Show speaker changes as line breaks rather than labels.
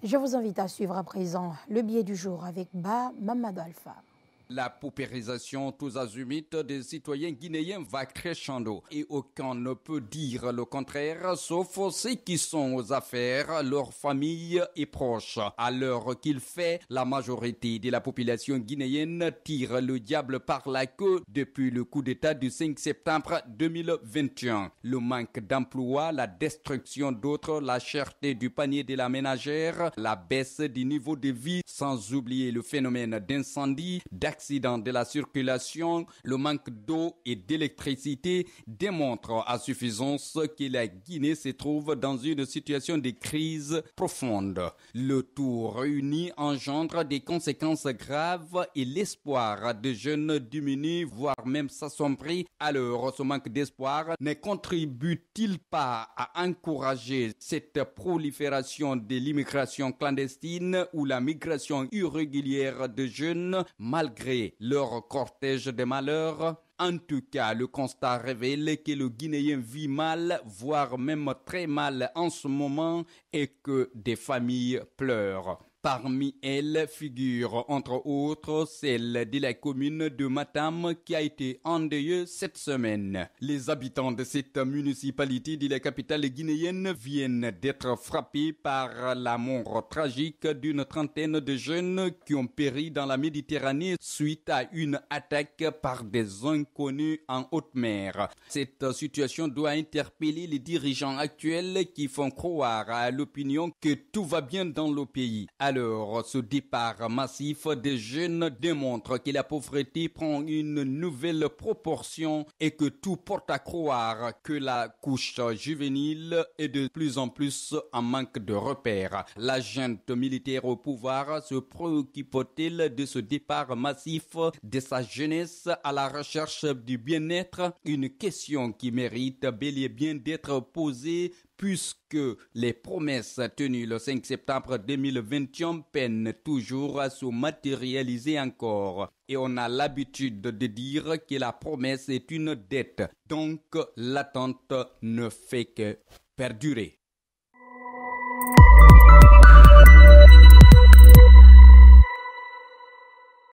Je vous invite à suivre à présent le billet du jour avec Mamadou Alpha.
La paupérisation tous azimuts des citoyens guinéens va crescendo et aucun ne peut dire le contraire, sauf ceux qui sont aux affaires, leurs familles et proches. À l'heure qu'il fait, la majorité de la population guinéenne tire le diable par la queue depuis le coup d'État du 5 septembre 2021. Le manque d'emploi, la destruction d'autres, la cherté du panier de la ménagère, la baisse du niveau de vie, sans oublier le phénomène d'incendie, d'accident de la circulation, le manque d'eau et d'électricité démontrent à suffisance que la Guinée se trouve dans une situation de crise profonde. Le tout réuni engendre des conséquences graves et l'espoir des jeunes diminue, voire même s'assombrit. Alors, ce manque d'espoir ne contribue-t-il pas à encourager cette prolifération de l'immigration clandestine ou la migration irrégulière de jeunes malgré leur cortège de malheurs? En tout cas, le constat révèle que le Guinéen vit mal, voire même très mal en ce moment et que des familles pleurent. Parmi elles figure entre autres celle de la commune de Matam qui a été endeuillée cette semaine. Les habitants de cette municipalité de la capitale guinéenne viennent d'être frappés par la mort tragique d'une trentaine de jeunes qui ont péri dans la Méditerranée suite à une attaque par des inconnus en haute mer. Cette situation doit interpeller les dirigeants actuels qui font croire à l'opinion que tout va bien dans le pays. Alors, ce départ massif des jeunes démontre que la pauvreté prend une nouvelle proportion et que tout porte à croire que la couche juvénile est de plus en plus en manque de repères. La junte militaire au pouvoir se préoccupe-t-elle de ce départ massif de sa jeunesse à la recherche du bien-être? Une question qui mérite bel et bien d'être posée puisque les promesses tenues le 5 septembre 2021 peinent toujours à se matérialiser encore. Et on a l'habitude de dire que la promesse est une dette. Donc l'attente ne fait que perdurer.